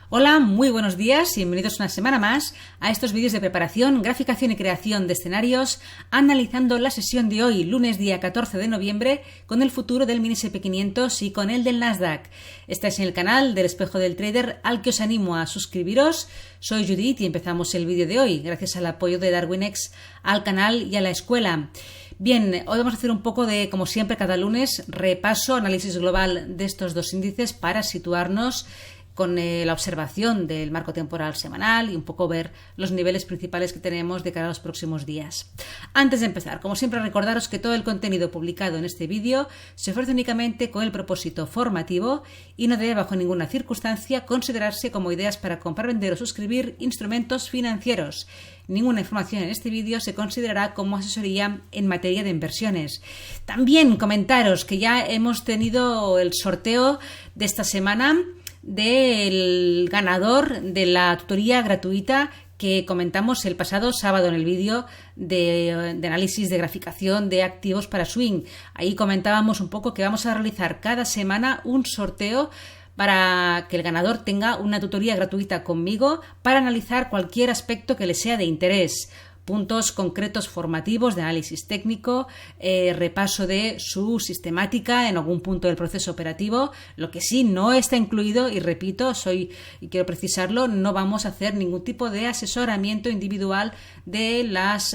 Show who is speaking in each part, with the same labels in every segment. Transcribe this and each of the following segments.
Speaker 1: Hola, muy buenos días y bienvenidos una semana más a estos vídeos de preparación, graficación y creación de escenarios, analizando la sesión de hoy, lunes día 14 de noviembre, con el futuro del mini SP500 y con el del Nasdaq. Estáis en el canal del Espejo del Trader, al que os animo a suscribiros. Soy Judith y empezamos el vídeo de hoy, gracias al apoyo de Darwinex al canal y a la escuela. Bien, hoy vamos a hacer un poco de, como siempre, cada lunes, repaso, análisis global de estos dos índices para situarnos con la observación del marco temporal semanal y un poco ver los niveles principales que tenemos de cara a los próximos días. Antes de empezar, como siempre, recordaros que todo el contenido publicado en este vídeo se ofrece únicamente con el propósito formativo y no debe bajo ninguna circunstancia considerarse como ideas para comprar, vender o suscribir instrumentos financieros. Ninguna información en este vídeo se considerará como asesoría en materia de inversiones. También comentaros que ya hemos tenido el sorteo de esta semana del ganador de la tutoría gratuita que comentamos el pasado sábado en el vídeo de análisis de graficación de activos para swing. Ahí comentábamos un poco que vamos a realizar cada semana un sorteo para que el ganador tenga una tutoría gratuita conmigo para analizar cualquier aspecto que le sea de interés. Puntos concretos formativos de análisis técnico, repaso de su sistemática en algún punto del proceso operativo. Lo que sí no está incluido, y repito, y quiero precisarlo, no vamos a hacer ningún tipo de asesoramiento individual de las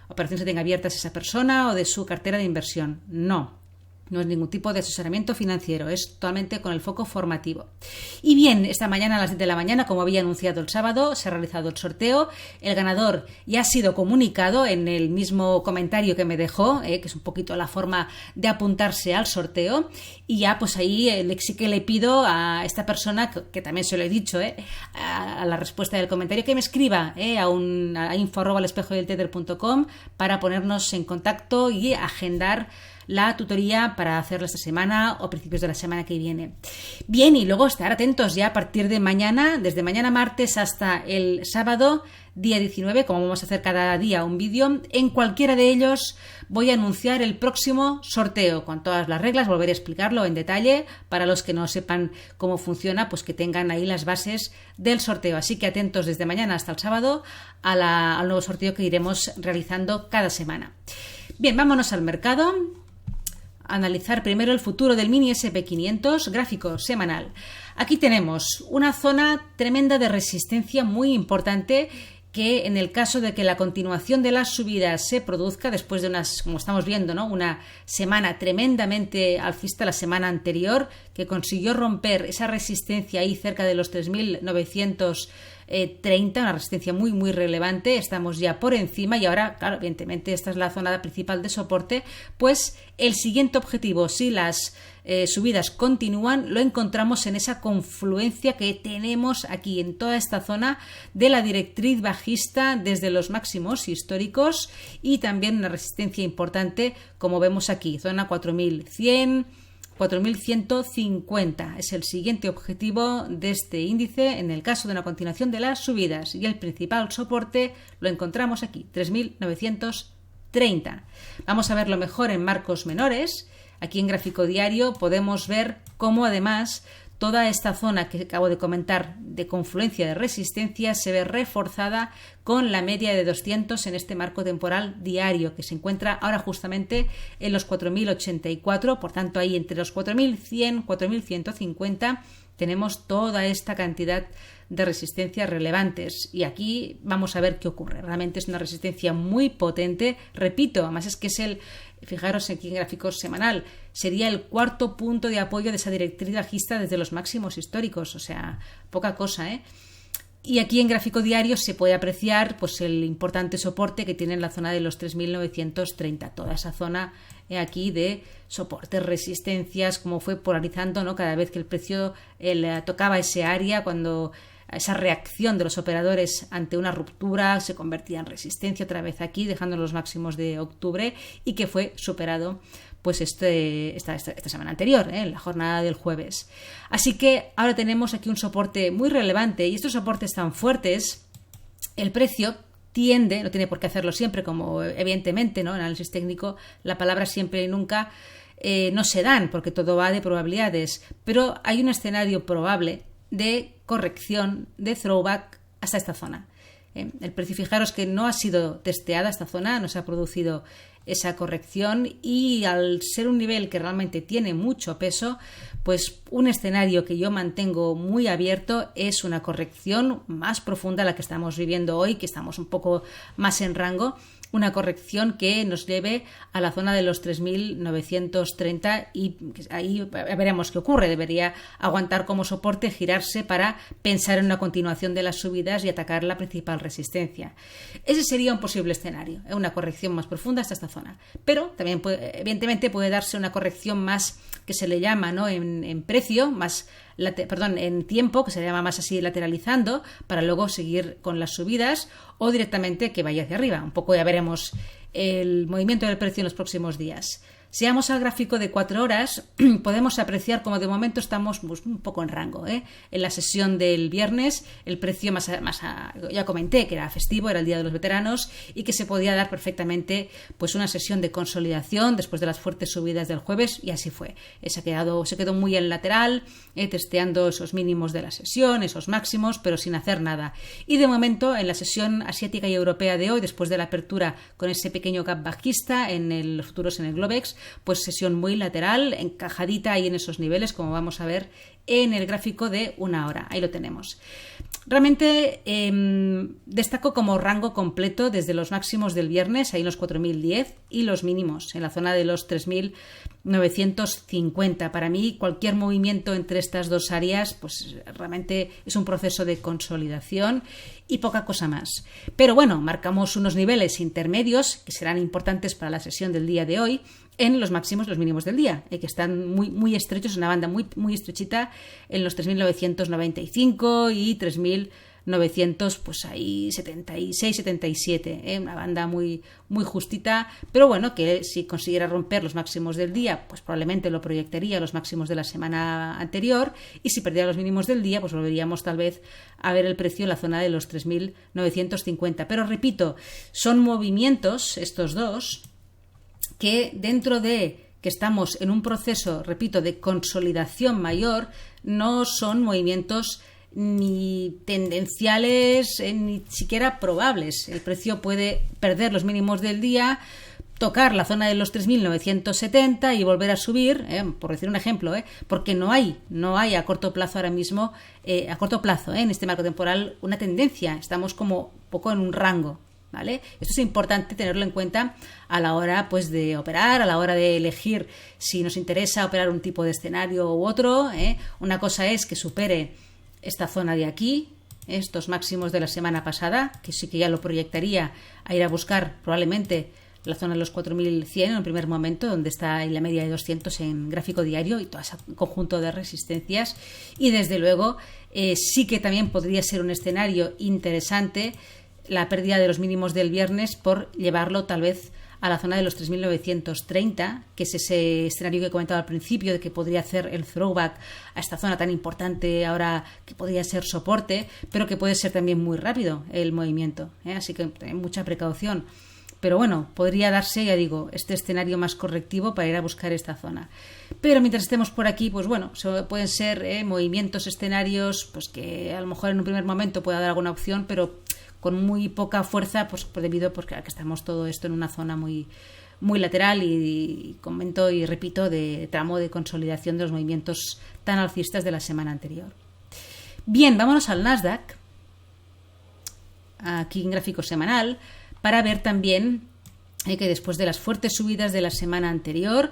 Speaker 1: operaciones que tenga abiertas esa persona o de su cartera de inversión. No es ningún tipo de asesoramiento financiero, es totalmente con el foco formativo. Y bien, esta mañana a las 10 de la mañana, como había anunciado el sábado, se ha realizado el sorteo. El ganador ya ha sido comunicado en el mismo comentario que me dejó, que es un poquito la forma de apuntarse al sorteo. Y ya pues ahí sí que le pido a esta persona, que también se lo he dicho, a la respuesta del comentario, que me escriba a info@espejodeltrader.com para ponernos en contacto y agendar la tutoría para hacerla esta semana o principios de la semana que viene. Bien, y luego estar atentos ya a partir de mañana, desde mañana martes hasta el sábado, día 19, como vamos a hacer cada día un vídeo. En cualquiera de ellos voy a anunciar el próximo sorteo con todas las reglas, volveré a explicarlo en detalle para los que no sepan cómo funciona, pues que tengan ahí las bases del sorteo. Así que atentos desde mañana hasta el sábado al nuevo sorteo que iremos realizando cada semana. Bien, vámonos al mercado. Analizar primero el futuro del mini SP500 gráfico semanal. Aquí tenemos una zona tremenda de resistencia muy importante que en el caso de que la continuación de las subidas se produzca después de como estamos viendo, una semana tremendamente alcista la semana anterior, que consiguió romper esa resistencia ahí cerca de los 3.930, una resistencia muy muy relevante. Estamos ya por encima y ahora, claro, evidentemente esta es la zona principal de soporte, pues el siguiente objetivo, si las subidas continúan, lo encontramos en esa confluencia que tenemos aquí en toda esta zona de la directriz bajista desde los máximos históricos y también una resistencia importante como vemos aquí, zona 4100, 4150 es el siguiente objetivo de este índice en el caso de una continuación de las subidas y el principal soporte lo encontramos aquí, 3930. Vamos a verlo mejor en marcos menores. Aquí en gráfico diario podemos ver cómo además toda esta zona que acabo de comentar de confluencia de resistencia se ve reforzada con la media de 200 en este marco temporal diario que se encuentra ahora justamente en los 4084, por tanto ahí entre los 4100 4150 tenemos toda esta cantidad de resistencias relevantes y aquí vamos a ver qué ocurre. Realmente es una resistencia muy potente, repito, además es que fijaros aquí en gráfico semanal, sería el cuarto punto de apoyo de esa directriz bajista desde los máximos históricos, o sea, poca cosa, Y aquí en gráfico diario se puede apreciar pues el importante soporte que tiene en la zona de los 3.930, toda esa zona aquí de soportes, resistencias, como fue polarizando, cada vez que el precio tocaba ese área, cuando esa reacción de los operadores ante una ruptura se convertía en resistencia otra vez aquí, dejando los máximos de octubre y que fue superado pues esta semana anterior, en la jornada del jueves. Así que ahora tenemos aquí un soporte muy relevante y estos soportes tan fuertes, el precio tiende, no tiene por qué hacerlo siempre, como evidentemente, en análisis técnico la palabra siempre y nunca no se dan porque todo va de probabilidades, pero hay un escenario probable de corrección, de throwback hasta esta zona. El precio, fijaros que no ha sido testeada esta zona, no se ha producido esa corrección, y al ser un nivel que realmente tiene mucho peso, pues un escenario que yo mantengo muy abierto es una corrección más profunda a la que estamos viviendo hoy, que estamos un poco más en rango, una corrección que nos lleve a la zona de los 3.930 y ahí veremos qué ocurre. Debería aguantar como soporte, girarse para pensar en una continuación de las subidas y atacar la principal resistencia. Ese sería un posible escenario, una corrección más profunda hasta esta zona. Pero también evidentemente puede darse una corrección más que se le llama, ¿no?, en precio, más en tiempo, que se llama más así lateralizando, para luego seguir con las subidas, o directamente que vaya hacia arriba. Un poco ya veremos el movimiento del precio en los próximos días. Si vamos al gráfico de 4 horas, podemos apreciar como de momento estamos un poco en rango. En la sesión del viernes, el precio ya comenté que era festivo, era el Día de los Veteranos, y que se podía dar perfectamente pues una sesión de consolidación después de las fuertes subidas del jueves, y así fue. Se quedó muy en lateral, testeando esos mínimos de la sesión, esos máximos, pero sin hacer nada. Y de momento, en la sesión asiática y europea de hoy, después de la apertura con ese pequeño gap bajista en los futuros en el Globex, pues sesión muy lateral, encajadita ahí en esos niveles, como vamos a ver en el gráfico de 1 hora. Ahí lo tenemos. Realmente destaco como rango completo desde los máximos del viernes, ahí en los 4.010, y los mínimos en la zona de los 3.950. Para mí, cualquier movimiento entre estas dos áreas, pues realmente es un proceso de consolidación y poca cosa más. Pero bueno, marcamos unos niveles intermedios que serán importantes para la sesión del día de hoy en los máximos y los mínimos del día, que están muy estrechos, una banda muy estrechita en los 3.995 y 3.900, pues ahí 76, 77, una banda muy justita, pero bueno, que si consiguiera romper los máximos del día, pues probablemente lo proyectaría a los máximos de la semana anterior, y si perdiera los mínimos del día, pues volveríamos tal vez a ver el precio en la zona de los 3.950. Pero repito, son movimientos estos dos que dentro de que estamos en un proceso, repito, de consolidación mayor, no son movimientos ni tendenciales, ni siquiera probables. El precio puede perder los mínimos del día, tocar la zona de los 3.970 y volver a subir, por decir un ejemplo, porque no hay a corto plazo ahora mismo, en este marco temporal, una tendencia. Estamos como poco en un rango. ¿Vale? Esto es importante tenerlo en cuenta a la hora pues de operar, a la hora de elegir si nos interesa operar un tipo de escenario u otro. Una cosa es que supere esta zona de aquí, estos máximos de la semana pasada, que sí que ya lo proyectaría a ir a buscar probablemente la zona de los 4.100 en un primer momento, donde está en la media de 200 en gráfico diario y todo ese conjunto de resistencias. Y desde luego sí que también podría ser un escenario interesante la pérdida de los mínimos del viernes por llevarlo tal vez a la zona de los 3.930, que es ese escenario que he comentado al principio, de que podría hacer el throwback a esta zona tan importante ahora, que podría ser soporte, pero que puede ser también muy rápido el movimiento, así que mucha precaución. Pero bueno, podría darse, ya digo, este escenario más correctivo para ir a buscar esta zona. Pero mientras estemos por aquí, pues bueno, pueden ser movimientos, escenarios, pues que a lo mejor en un primer momento pueda dar alguna opción, pero con muy poca fuerza, pues debido a que estamos todo esto en una zona muy lateral y comento y repito, de tramo de consolidación de los movimientos tan alcistas de la semana anterior. Bien, vámonos al Nasdaq, aquí en gráfico semanal, para ver también que después de las fuertes subidas de la semana anterior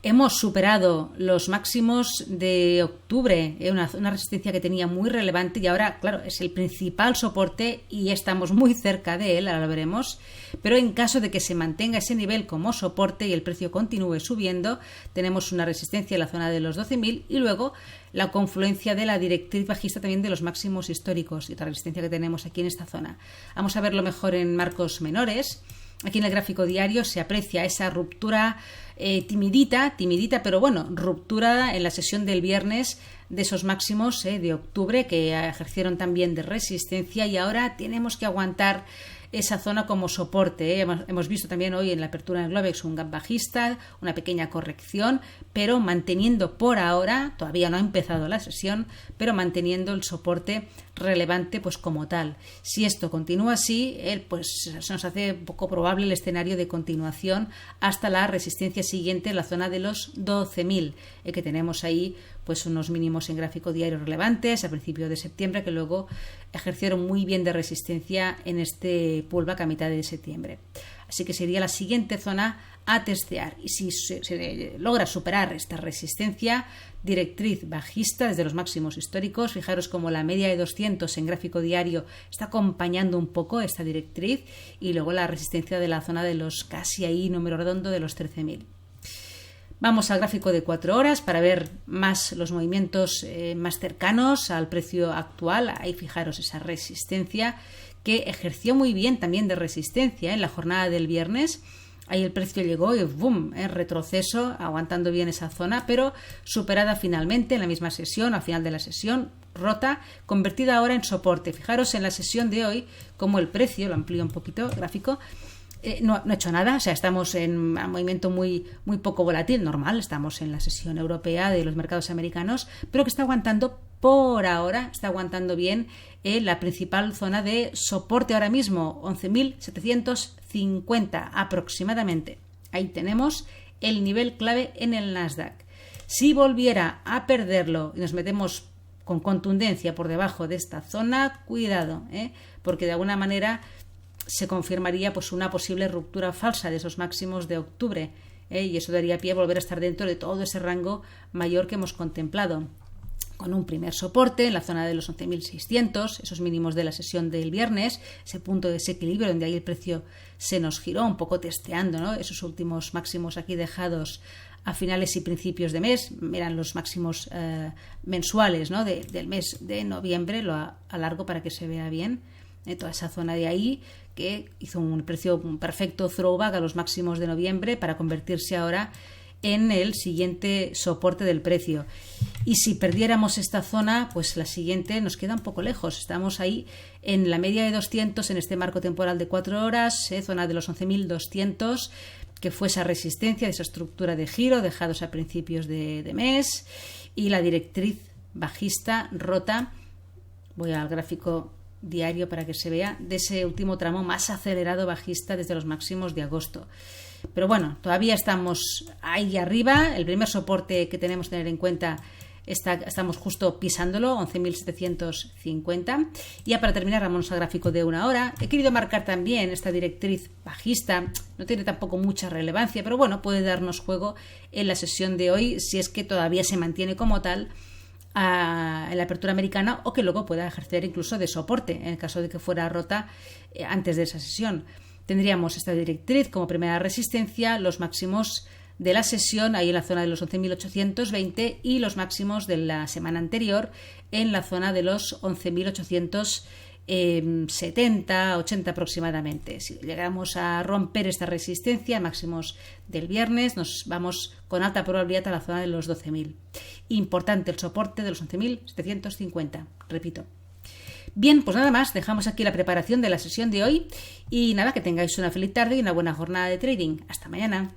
Speaker 1: hemos superado los máximos de octubre, una resistencia que tenía muy relevante, y ahora, claro, es el principal soporte y estamos muy cerca de él, ahora lo veremos, pero en caso de que se mantenga ese nivel como soporte y el precio continúe subiendo, tenemos una resistencia en la zona de los 12.000 y luego la confluencia de la directriz bajista también de los máximos históricos y la resistencia que tenemos aquí en esta zona. Vamos a verlo mejor en marcos menores. Aquí en el gráfico diario se aprecia esa ruptura timidita, pero bueno, ruptura en la sesión del viernes de esos máximos de octubre que ejercieron también de resistencia, y ahora tenemos que aguantar esa zona como soporte. Hemos visto también hoy en la apertura del Globex un gap bajista, una pequeña corrección, pero manteniendo por ahora, todavía no ha empezado la sesión, pero manteniendo el soporte relevante pues como tal. Si esto continúa así, pues se nos hace poco probable el escenario de continuación hasta la resistencia siguiente en la zona de los 12.000, que tenemos ahí pues unos mínimos en gráfico diario relevantes a principios de septiembre que luego ejercieron muy bien de resistencia en este pullback a mitad de septiembre. Así que sería la siguiente zona a testear. Y si se logra superar esta resistencia, directriz bajista desde los máximos históricos, fijaros como la media de 200 en gráfico diario está acompañando un poco esta directriz, y luego la resistencia de la zona de los casi ahí, número redondo, de los 13.000. Vamos al gráfico de 4 horas para ver más los movimientos más cercanos al precio actual. Ahí fijaros esa resistencia que ejerció muy bien también de resistencia en la jornada del viernes. Ahí el precio llegó y ¡boom!, retroceso, aguantando bien esa zona, pero superada finalmente en la misma sesión, al final de la sesión, rota, convertida ahora en soporte. Fijaros en la sesión de hoy como el precio, lo amplío un poquito, gráfico, no ha hecho nada. O sea, estamos en un movimiento muy poco volátil, normal, estamos en la sesión europea de los mercados americanos, pero que está aguantando por ahora, está aguantando bien la principal zona de soporte ahora mismo, 11.750 aproximadamente. Ahí tenemos el nivel clave en el Nasdaq. Si volviera a perderlo y nos metemos con contundencia por debajo de esta zona, cuidado, porque de alguna manera se confirmaría pues una posible ruptura falsa de esos máximos de octubre, y eso daría pie a volver a estar dentro de todo ese rango mayor que hemos contemplado, con un primer soporte en la zona de los 11.600, esos mínimos de la sesión del viernes, ese punto de desequilibrio donde ahí el precio se nos giró un poco testeando, ¿no?, esos últimos máximos aquí dejados a finales y principios de mes. Eran los máximos mensuales, ¿no?, del mes de noviembre. Lo alargo para que se vea bien. Toda esa zona de ahí que hizo un perfecto throwback a los máximos de noviembre para convertirse ahora en el siguiente soporte del precio. Y si perdiéramos esta zona, pues la siguiente nos queda un poco lejos. Estamos ahí en la media de 200 en este marco temporal de 4 horas, zona de los 11.200, que fue esa resistencia de esa estructura de giro dejados a principios de mes, y la directriz bajista rota. Voy al gráfico diario para que se vea de ese último tramo más acelerado bajista desde los máximos de agosto. Pero bueno, todavía estamos ahí arriba. El primer soporte que tenemos que tener en cuenta estamos justo pisándolo, 11.750. Y ya para terminar, vamos al gráfico de 1 hora. He querido marcar también esta directriz bajista. No tiene tampoco mucha relevancia, pero bueno, puede darnos juego en la sesión de hoy si es que todavía se mantiene como tal en la apertura americana, o que luego pueda ejercer incluso de soporte en el caso de que fuera rota antes de esa sesión. Tendríamos esta directriz como primera resistencia, los máximos de la sesión ahí en la zona de los 11.820 y los máximos de la semana anterior en la zona de los 11.870, 80 aproximadamente. Si llegamos a romper esta resistencia, máximos del viernes, nos vamos con alta probabilidad a la zona de los 12.000. Importante el soporte de los 11.750, repito. Bien, pues nada más, dejamos aquí la preparación de la sesión de hoy y nada, que tengáis una feliz tarde y una buena jornada de trading. Hasta mañana.